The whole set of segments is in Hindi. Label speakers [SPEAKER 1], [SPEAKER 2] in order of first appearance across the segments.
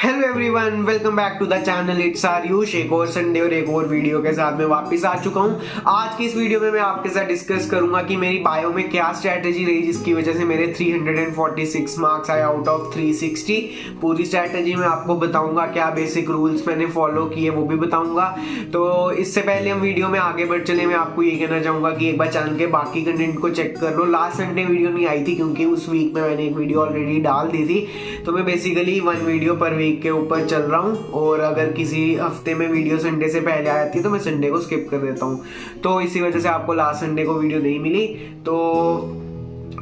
[SPEAKER 1] Hello everyone, welcome back to the channel. It's Ayush. एक और संडे और एक और वीडियो के साथ मैं वापस आ चुका हूं। आज की इस वीडियो में मैं आपके साथ डिस्कस करूंगा कि मेरी बायो में क्या स्ट्रैटेजी रही जिसकी वजह से मेरे 346 मार्क्स आए आउट ऑफ 360। पूरी स्ट्रैटेजी मैं आपको बताऊंगा, क्या बेसिक रूल्स मैंने फॉलो किए वो भी बताऊंगा। तो इससे पहले हम वीडियो में आगे बढ़ चले, मैं आपको ये कहना चाहूंगा कि एक बार चैनल के बाकी कंटेंट को चेक कर लो। लास्ट संडे वीडियो नहीं आई थी क्योंकि उस वीक में मैंने एक वीडियो ऑलरेडी डाल दी थी। तो मैं बेसिकली 1 वीडियो पर वीक के ऊपर चल रहा हूँ, और अगर किसी हफ्ते में वीडियो संडे से पहले आ जाती है तो मैं संडे को स्किप कर देता हूँ। तो इसी वजह से आपको लास्ट संडे को वीडियो नहीं मिली। तो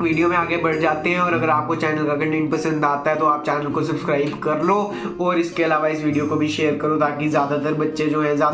[SPEAKER 1] वीडियो में आगे बढ़ जाते हैं, और अगर आपको चैनल का कंटेंट पसंद आता है तो आप चैनल को सब्सक्राइब कर लो, और इसके अलावा इस वीडियो को भी शेयर करो ताकि ज़्यादा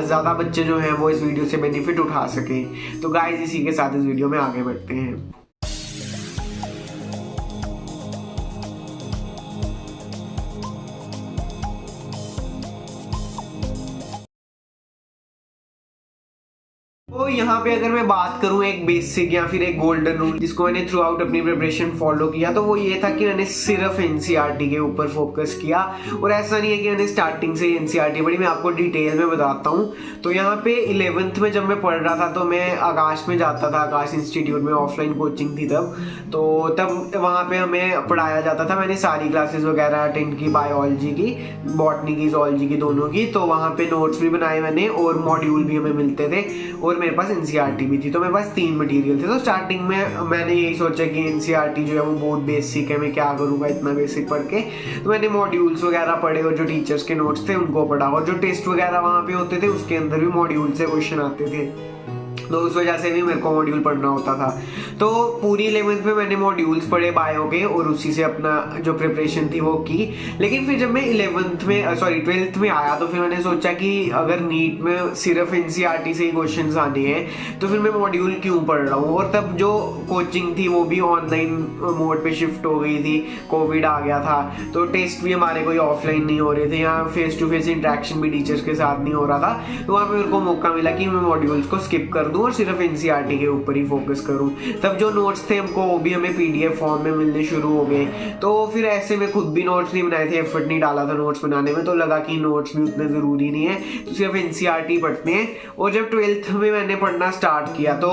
[SPEAKER 1] से ज़्यादा बच्चे जो हैं वो इस वीडियो से बेनिफिट उठा सकें। तो गाइस, इसी के साथ इस वीडियो में आगे बढ़ते हैं। तो यहाँ पे अगर मैं बात करूँ एक बेसिक या फिर एक गोल्डन रूल जिसको मैंने थ्रू आउट अपनी प्रिपरेशन फॉलो किया, तो वो ये था कि मैंने सिर्फ एनसीईआरटी के ऊपर फोकस किया। और ऐसा नहीं है कि मैंने स्टार्टिंग से एनसीईआरटी पढ़ी, मैं आपको डिटेल में बताता हूँ। तो यहाँ पे 11th में जब मैं पढ़ रहा था तो मैं आकाश में जाता था, आकाश इंस्टीट्यूट में ऑफलाइन कोचिंग थी तब वहाँ पे हमें पढ़ाया जाता था। मैंने सारी क्लासेस वगैरह अटेंड की, बायोलॉजी की, बॉटनी की, zoology की, दोनों की। तो वहाँ पे नोट्स भी बनाए मैंने और मॉड्यूल भी हमें मिलते थे, और मेरे पास एनसीईआरटी भी थी। तो मेरे पास 3 मटेरियल थे। तो स्टार्टिंग में मैंने यही सोचा कि एनसीईआरटी जो है वो बहुत बेसिक है, मैं क्या करूँगा इतना बेसिक पढ़ के। तो मैंने मॉड्यूल्स वगैरह पढ़े और जो टीचर्स के नोट्स थे उनको पढ़ा, और जो टेस्ट वगैरह वहाँ पे होते थे उसके अंदर भी मॉड्यूल से क्वेश्चन आते थे, तो उस वजह से भी मेरे को मॉड्यूल पढ़ना होता था। तो पूरी 11th में मैंने मॉड्यूल्स पढ़े बायो के, और उसी से अपना जो प्रिपरेशन थी वो की। लेकिन फिर जब मैं 12th में आया तो फिर मैंने सोचा कि अगर नीट में सिर्फ एनसीईआरटी से ही क्वेश्चंस आने हैं तो फिर मैं मॉड्यूल क्यों पढ़ रहा हूँ। और तब जो कोचिंग थी वो भी ऑनलाइन मोड पे शिफ्ट हो गई थी, कोविड आ गया था, तो टेस्ट भी हमारे कोई ऑफलाइन नहीं हो रहे थे, यहाँ फेस टू फेस इंटरेक्शन भी टीचर्स के साथ नहीं हो रहा था। तो वहाँ पे मेरे को मौका मिला कि मैं मॉड्यूल्स को स्किप कर दूं और सिर्फ एनसीईआरटी के ऊपर ही फोकस करूं। तब जो नोट्स थे हमको वो भी हमें पीडीएफ फॉर्म में मिलने शुरू हो गए। तो फिर ऐसे में खुद भी नोट्स नहीं बनाए थे, एफर्ट नहीं डाला था नोट्स बनाने में, तो लगा कि नोट्स भी उतने जरूरी नहीं है, तो सिर्फ एनसीईआरटी पढ़ते हैं। और जब 12th में मैंने पढ़ना स्टार्ट किया तो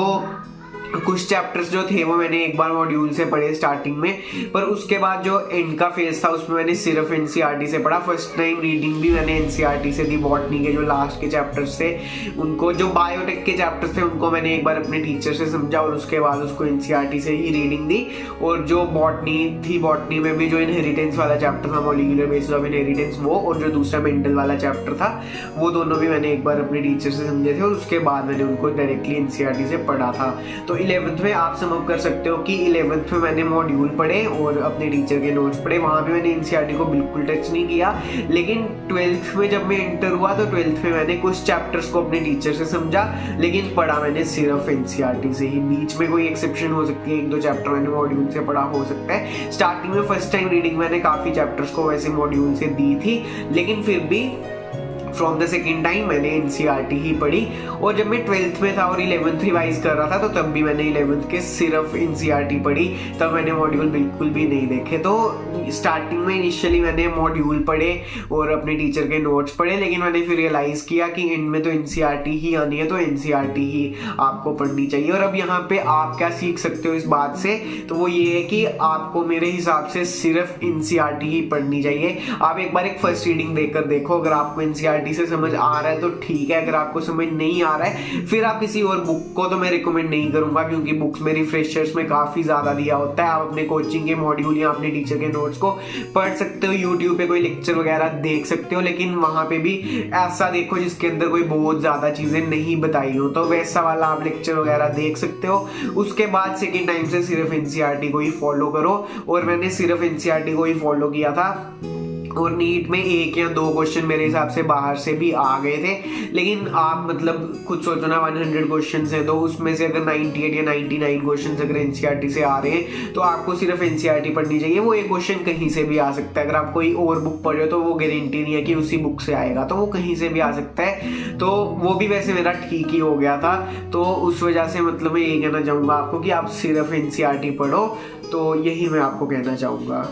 [SPEAKER 1] कुछ चैप्टर्स जो थे वो मैंने एक बार मॉड्यूल से पढ़े स्टार्टिंग में, पर उसके बाद जो एंड का फेज था उसमें मैंने सिर्फ एनसीईआरटी से पढ़ा। फर्स्ट टाइम रीडिंग भी मैंने एनसीईआरटी से दी। बॉटनी के जो लास्ट के चैप्टर्स थे उनको, जो बायोटेक के चैप्टर्स थे उनको मैंने एक बार अपने टीचर से समझा, और उसके बाद उसको एनसीईआरटी से ही रीडिंग दी। और जो बॉटनी थी, बॉटनी में भी जो इनहेरिटेंस वाला चैप्टर था, मॉलिक्यूलर बेसिस ऑफ इनहेरिटेंस, वो, और जो दूसरा मेंटल वाला चैप्टर था, वो दोनों भी मैंने एक बार अपने टीचर से समझे थे, और उसके बाद मैंने उनको डायरेक्टली एनसीईआरटी से पढ़ा था। तो 11th में आप समझ कर सकते हो कि 11th में मैंने मॉड्यूल पढ़े और अपने टीचर के नोट्स पढ़े, वहां पे मैंने एनसीईआरटी को बिल्कुल टच नहीं किया। लेकिन 12th में जब मैं एंटर हुआ तो 12th में मैंने कुछ चैप्टर्स को अपने टीचर से समझा, लेकिन पढ़ा मैंने सिर्फ एनसीईआरटी से ही। बीच में कोई एक्सेप्शन हो सकती है, 1-2 चैप्टर मैंने मॉड्यूल से पढ़ा हो सकता है। स्टार्टिंग में फर्स्ट टाइम रीडिंग मैंने काफी चैप्टर्स को वैसे मॉड्यूल से दी थी, लेकिन फिर भी फ्रॉम द सेकेंड टाइम मैंने एनसीईआरटी ही पढ़ी। और जब मैं 12th में था और 11th रिवाइज कर रहा था तो तब भी मैंने 11th के सिर्फ एनसीईआरटी पढ़ी, तब मैंने मॉड्यूल बिल्कुल भी नहीं देखे। तो स्टार्टिंग में इनिशियली मैंने मॉड्यूल पढ़े और अपने टीचर के नोट्स पढ़े, लेकिन मैंने फिर रियलाइज किया कि इनमें तो एनसीईआरटी ही आनी है, तो एनसीईआरटी ही आपको पढ़नी चाहिए। और अब यहाँ पे आप क्या सीख सकते हो इस बात से, तो वो ये है कि आपको मेरे हिसाब से सिर्फ एनसीईआरटी ही पढ़नी चाहिए। आप एक बार एक फर्स्ट रीडिंग देकर देखो, अगर आपको एनसीईआरटी से समझ आ रहा है तो ठीक है, अगर आपको समझ नहीं आ रहा है फिर आप किसी और बुक को तो मैं रिकमेंड नहीं करूंगा, क्योंकि बुक्स में रिफ्रेशर्स में काफी ज्यादा दिया होता है। आप अपने कोचिंग के मॉड्यूल या अपने टीचर के नोट्स को पढ़ सकते हो, यूट्यूब पे कोई लेक्चर वगैरह देख सकते हो, लेकिन वहां पे भी ऐसा देखो जिसके अंदर कोई बहुत ज्यादा चीजें नहीं बताई हो, तो वैसा वाला आप लेक्चर वगैरह देख सकते हो। उसके बाद सेकेंड टाइम से सिर्फ एनसीईआरटी को ही फॉलो करो, और मैंने सिर्फ एनसीईआरटी को ही फॉलो किया था। और नीट में 1 या 2 क्वेश्चन मेरे हिसाब से बाहर से भी आ गए थे, लेकिन आप मतलब खुद सोचो ना, 100 क्वेश्चन है तो उसमें से अगर 98 या 99 क्वेश्चन अगर एनसीईआरटी से आ रहे हैं तो आपको सिर्फ एनसीईआरटी पढ़नी चाहिए। वो एक क्वेश्चन कहीं से भी आ सकता है, अगर आप कोई और बुक पढ़ रहे हो तो वो गारंटी नहीं है कि उसी बुक से आएगा, तो वो कहीं से भी आ सकता है। तो वो भी वैसे मेरा ठीक ही हो गया था। तो उस वजह से मतलब मैं ये कहना चाहूंगा आपको कि आप सिर्फ एनसीईआरटी पढ़ो, तो यही मैं आपको कहना चाहूंगा।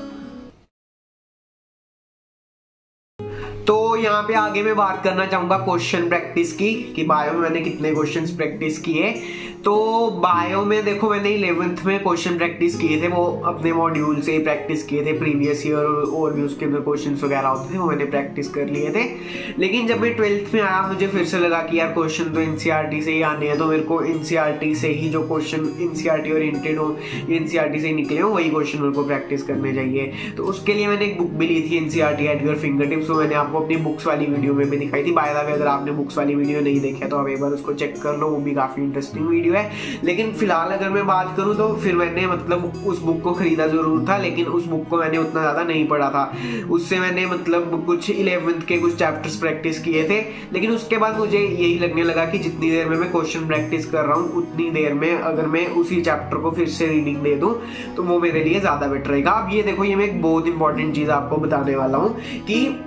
[SPEAKER 1] यहाँ पे आगे मैं बात करना चाहूंगा क्वेश्चन प्रैक्टिस की, कि बायो में मैंने कितने क्वेश्चंस प्रैक्टिस किए। तो बायो में देखो मैंने 11th में क्वेश्चन प्रैक्टिस किए थे, वो अपने मॉड्यूल से ही प्रैक्टिस किए थे, प्रीवियस ईयर और भी उसके अंदर क्वेश्चंस वगैरह होते थे वो मैंने प्रैक्टिस कर लिए थे। लेकिन जब मैं 12th में आया मुझे फिर से लगा कि यार क्वेश्चन तो एनसीईआरटी से ही आने हैं, तो मेरे को एनसीईआरटी से ही जो क्वेश्चन एनसीईआरटी ओरिएंटेड हो, एनसीईआरटी से ही निकले हो, वही क्वेश्चन मेरे को प्रैक्टिस करने चाहिए। तो उसके लिए मैंने एक बुक भी ली थी NCERT at your finger tips, मैंने आपको अपनी बुक्स वाली वीडियो में भी दिखाई थी। बाय द वे अगर आपने बुक्स वाली वीडियो नहीं देखा तो आप एक बार उसको चेक कर लो, वो भी काफी इंटरेस्टिंग वीडियो है। लेकिन फिलहाल अगर मैं बात करूं तो फिर मैंने मतलब उस बुक को खरीदा जरूर था, लेकिन उस बुक को मैंने उतना ज्यादा नहीं पढ़ा था। उससे मैंने मतलब कुछ 11th के कुछ चैप्टर्स प्रैक्टिस किए थे, लेकिन उसके बाद मुझे यही लगने लगा कि जितनी देर में मैं क्वेश्चन प्रैक्टिस कर रहा हूँ उतनी देर में अगर मैं उसी चैप्टर को फिर से रीडिंग दे दूं तो वो मेरे लिए ज्यादा बेटर रहेगा। अब ये देखो, ये मैं एक बहुत इंपॉर्टेंट चीज आपको बताने वाला हूँ कि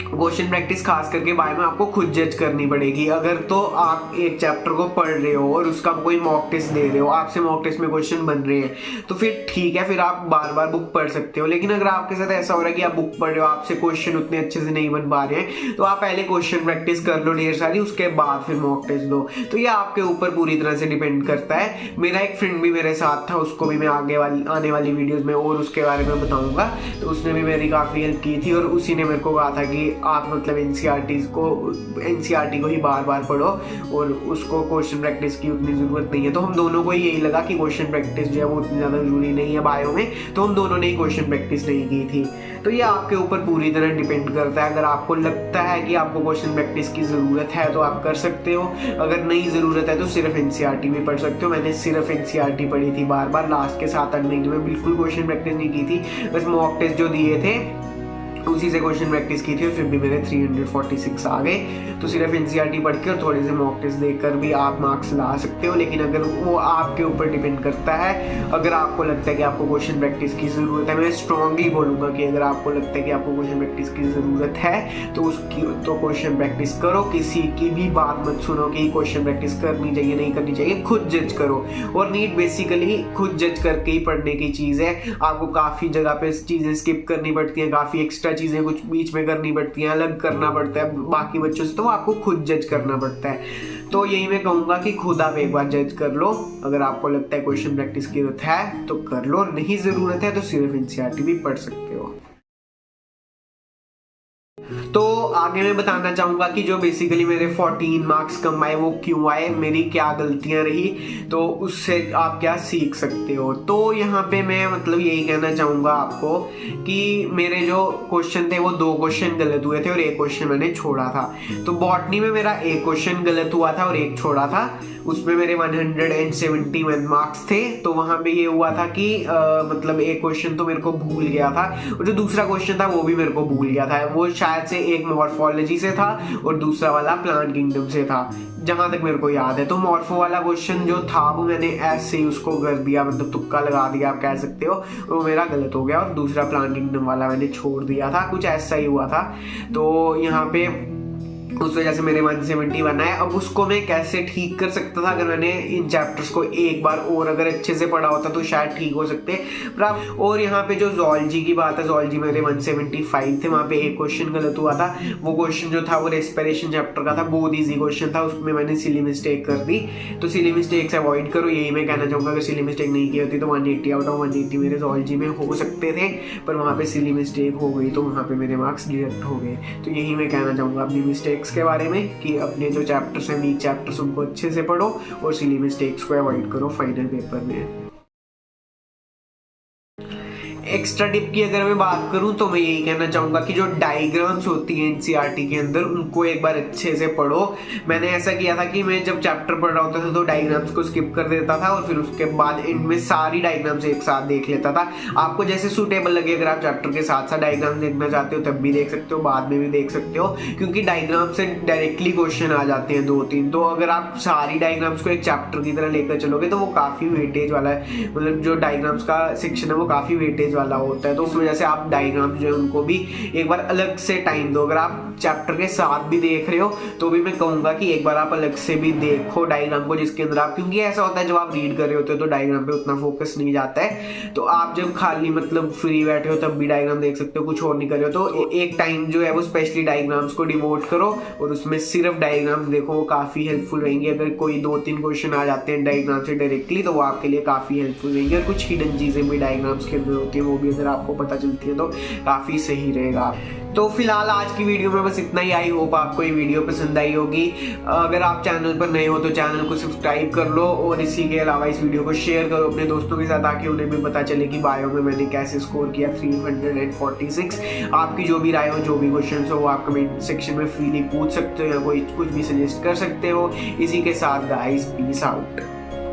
[SPEAKER 1] क्वेश्चन प्रैक्टिस खास करके बायो में आपको खुद जज करनी पड़ेगी। अगर तो आप एक चैप्टर को पढ़ रहे हो और उसका कोई मॉक टेस्ट दे रहे हो, आपसे मॉक टेस्ट में क्वेश्चन बन रहे हैं, तो फिर ठीक है, फिर आप बार बार बुक पढ़ सकते हो। लेकिन अगर आपके साथ ऐसा हो रहा है कि आप बुक पढ़ रहे हो, आपसे क्वेश्चन उतने अच्छे से नहीं बन पा रहे हैं, तो आप पहले क्वेश्चन प्रैक्टिस कर लो ढेर सारी, उसके बाद फिर मॉक टेस्ट दो। तो ये आपके ऊपर पूरी तरह से डिपेंड करता है। मेरा एक फ्रेंड भी मेरे साथ था, उसको भी मैं आने वाली वीडियोज में और उसके बारे में बताऊंगा, तो उसने भी मेरी काफी हेल्प की थी और उसी ने मेरे को कहा था कि आप मतलब एनसीईआरटी को ही बार बार पढ़ो और उसको क्वेश्चन प्रैक्टिस की उतनी जरूरत नहीं है। तो हम दोनों को यही लगा कि क्वेश्चन प्रैक्टिस जो है वो उतनी ज्यादा जरूरी नहीं है बायो में, तो हम दोनों ने ही क्वेश्चन प्रैक्टिस नहीं की थी। तो ये आपके ऊपर पूरी तरह डिपेंड करता है। अगर आपको लगता है कि आपको क्वेश्चन प्रैक्टिस की जरूरत है तो आप कर सकते हो, अगर नहीं जरूरत है तो सिर्फ एनसीईआरटी में पढ़ सकते हो। मैंने सिर्फ एनसीईआरटी पढ़ी थी बार बार, लास्ट के 7-8 महीने में बिल्कुल क्वेश्चन प्रैक्टिस नहीं की थी, बस मॉक टेस्ट जो दिए थे उसी से क्वेश्चन प्रैक्टिस की थी और फिर भी मेरे 346 आ गए। तो सिर्फ एनसीईआरटी पढ़ के और थोड़े से मॉक टेस्ट देकर भी आप मार्क्स ला सकते हो, लेकिन अगर वो आपके ऊपर डिपेंड करता है। अगर आपको लगता है कि आपको क्वेश्चन प्रैक्टिस की जरूरत है, मैं स्ट्रांगली बोलूंगा कि अगर आपको लगता है कि आपको क्वेश्चन प्रैक्टिस की जरूरत है तो क्वेश्चन प्रैक्टिस करो। किसी की भी बात मत सुनो कि क्वेश्चन प्रैक्टिस करनी चाहिए नहीं करनी चाहिए, खुद जज करो। और नीट बेसिकली खुद जज करके ही पढ़ने की चीज है। आपको काफी जगह पे चीजें स्किप करनी पड़ती हैं, काफी एक्स्ट्रा चीजें कुछ बीच में करनी पड़ती हैं, अलग करना पड़ता है बाकी बच्चों से, तो आपको खुद जज करना पड़ता है। तो यही मैं कहूंगा कि खुद आप एक बार जज कर लो। अगर आपको लगता है क्वेश्चन प्रैक्टिस की जरूरत है तो कर लो, नहीं जरूरत है तो सिर्फ एनसीईआरटी भी पढ़ सकते हो। तो आगे मैं बताना चाहूंगा कि जो बेसिकली मेरे 14 मार्क्स कम आए वो क्यों आए, मेरी क्या गलतियां रही, तो उससे आप क्या सीख सकते हो। तो यहाँ पे मैं मतलब यही कहना चाहूंगा आपको कि मेरे जो क्वेश्चन थे वो 2 क्वेश्चन गलत हुए थे और 1 क्वेश्चन मैंने छोड़ा था। तो बॉटनी में मेरा 1 क्वेश्चन गलत हुआ था और 1 छोड़ा था, उसमें मेरे 171 मार्क्स थे। तो वहां पे ये हुआ था कि मतलब 1 क्वेश्चन तो मेरे को भूल गया था और जो दूसरा क्वेश्चन था वो भी मेरे को भूल गया था। वो शायद से एक मॉर्फोलॉजी से था और दूसरा वाला प्लांट किंगडम से था, जहां तक मेरे को याद है। तो मॉर्फो वाला क्वेश्चन जो था वो मैंने ऐसे ही उसको कर दिया, मतलब तुक्का लगा दिया आप कह सकते हो, वो मेरा गलत हो गया। और दूसरा प्लांट किंगडम वाला मैंने छोड़ दिया था, कुछ ऐसा ही हुआ था। तो यहाँ पे उस वजह से मेरे 171 आए। अब उसको मैं कैसे ठीक कर सकता था, अगर मैंने इन चैप्टर्स को एक बार और अगर अच्छे से पढ़ा होता तो शायद ठीक हो सकते। और यहाँ पे जो ज़ूलॉजी की बात है, ज़ूलॉजी मेरे 175 थे, वहाँ पे 1 क्वेश्चन गलत हुआ था। वो क्वेश्चन जो था वो रेस्पिरेशन चैप्टर का था, बहुत ईजी क्वेश्चन था, उसमें मैंने सिली मिस्टेक कर दी। तो सिली मिस्टेक से अवॉइड करो, यही मैं कहना चाहूँगा। अगर सिली मिस्टेक नहीं की होती तो 180 आउट ऑफ 180 मेरे ज़ूलॉजी में हो सकते थे, पर वहाँ पे सिली मिस्टेक हो गई तो वहाँ पे मेरे मार्क्स डिडक्ट हो गए। तो यही मैं कहना चाहूँगा अपनी मिस्टेक्स के बारे में कि अपने जो चैप्टर्स हैं वीक चैप्टर्स उनको अच्छे से पढ़ो और सिली मिस्टेक्स को अवॉइड करो फाइनल पेपर में। एक्स्ट्रा टिप की अगर मैं बात करूं तो मैं यही कहना चाहूंगा कि जो डायग्राम्स होती हैं एनसीईआरटी के अंदर उनको एक बार अच्छे से पढ़ो। मैंने ऐसा किया था कि मैं जब चैप्टर पढ़ रहा होता था तो डायग्राम्स को स्किप कर देता था और फिर उसके बाद एंड में सारी डायग्राम्स एक साथ देख लेता था। आपको जैसे सूटेबल लगे, अगर आप चैप्टर के साथ साथ डायग्राम देखना चाहते हो तब भी देख सकते हो, बाद में भी देख सकते हो, क्योंकि डायग्राम से डायरेक्टली क्वेश्चन आ जाते हैं 2-3। तो अगर आप सारी डायग्राम्स को एक चैप्टर की तरह लेकर चलोगे तो वो काफी वेटेज वाला है, मतलब जो डायग्राम्स का सेक्शन है वो काफी वेटेज वाला वाला होता है, तो उस वजह से आप डायग्राम जो है उनको भी एक बार अलग से टाइम दो। अगर आप चैप्टर के साथ भी देख रहे हो तो भी मैं कहूँगा कि एक बार आप अलग से भी देखो डायग्राम को, जिसके अंदर आप, क्योंकि ऐसा होता है जब आप रीड कर रहे होते हो तो डायग्राम पे उतना फोकस नहीं जाता है, तो आप जब खाली मतलब फ्री बैठे हो तब भी डायग्राम देख सकते हो, कुछ और नहीं कर रहे हो तो एक टाइम जो है वो स्पेशली डायग्राम्स को डिवोट करो और उसमें सिर्फ डायग्राम देखो, वो काफ़ी हेल्पफुल रहेंगे। अगर कोई 2-3 क्वेश्चन आ जाते हैं डायग्राम से डायरेक्टली तो वो आपके लिए काफ़ी हेल्पफुल रहेंगे, और कुछ हिडन चीज़ें भी डायग्राम्स के अंदर होती है वो भी अगर आपको पता चलती है तो काफ़ी सही रहेगा। तो फिलहाल आज की वीडियो में बस इतना ही। आई होप आपको ये वीडियो पसंद आई होगी। अगर आप चैनल पर नए हो तो चैनल को सब्सक्राइब कर लो, और इसी के अलावा इस वीडियो को शेयर करो अपने दोस्तों के साथ, ताकि उन्हें भी पता चले कि बायो में मैंने कैसे स्कोर किया 346। आपकी जो भी राय हो, जो भी क्वेश्चन हो, वो आप कमेंट सेक्शन में फ्रीली पूछ सकते हो या कोई कुछ भी सजेस्ट कर सकते हो। इसी के साथ गाइस, पीस आउट।